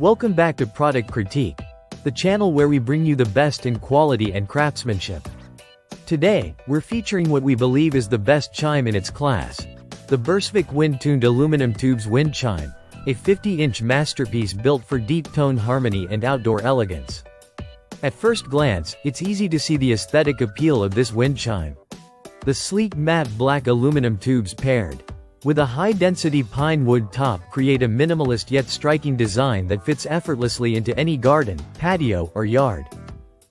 Welcome back to Product Critique, the channel where we bring you the best in quality and craftsmanship. Today, we're featuring what we believe is the best chime in its class, the Bursvik wind-tuned aluminum tubes wind chime, a 50-inch masterpiece built for deep tone harmony and outdoor elegance. At first glance, it's easy to see the aesthetic appeal of this wind chime. The sleek matte black aluminum tubes paired with a high-density pine wood top create a minimalist yet striking design that fits effortlessly into any garden, patio, or yard.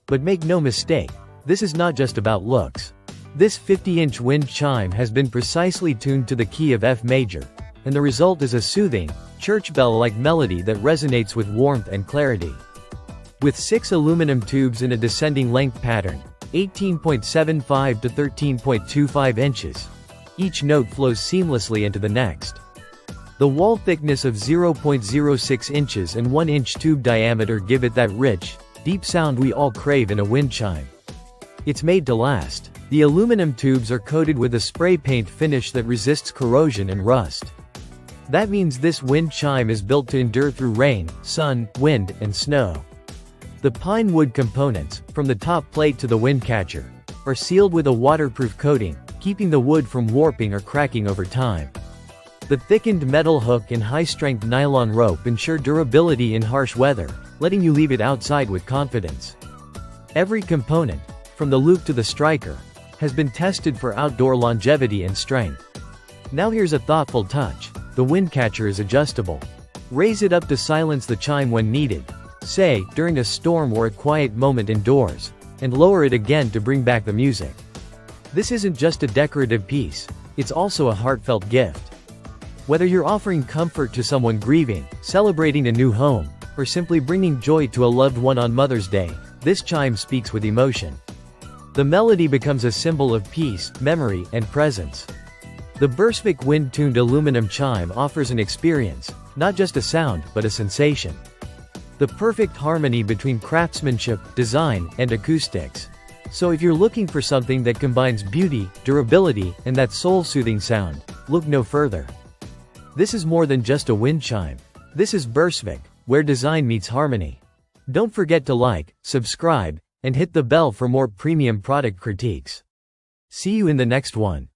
But make no mistake, this is not just about looks. This 50-inch wind chime has been precisely tuned to the key of F major, and the result is a soothing, church bell-like melody that resonates with warmth and clarity. With 6 aluminum tubes in a descending length pattern, 18.75 to 13.25 inches, each note flows seamlessly into the next. The wall thickness of 0.06 inches and 1-inch tube diameter give it that rich, deep sound we all crave in a wind chime. It's made to last. The aluminum tubes are coated with a spray paint finish that resists corrosion and rust. That means this wind chime is built to endure through rain, sun, wind, and snow. The pine wood components, from the top plate to the wind catcher, are sealed with a waterproof coating, keeping the wood from warping or cracking over time. The thickened metal hook and high-strength nylon rope ensure durability in harsh weather, letting you leave it outside with confidence. Every component, from the loop to the striker, has been tested for outdoor longevity and strength. Now here's a thoughtful touch. The wind catcher is adjustable. Raise it up to silence the chime when needed, say, during a storm or a quiet moment indoors, and lower it again to bring back the music. This isn't just a decorative piece, it's also a heartfelt gift. Whether you're offering comfort to someone grieving, celebrating a new home, or simply bringing joy to a loved one on Mother's Day, this chime speaks with emotion. The melody becomes a symbol of peace, memory, and presence. The Bursvik wind-tuned aluminum chime offers an experience, not just a sound, but a sensation. The perfect harmony between craftsmanship, design, and acoustics. So if you're looking for something that combines beauty, durability, and that soul-soothing sound, look no further. This is more than just a wind chime. This is Bursvik, where design meets harmony. Don't forget to like, subscribe, and hit the bell for more premium product critiques. See you in the next one.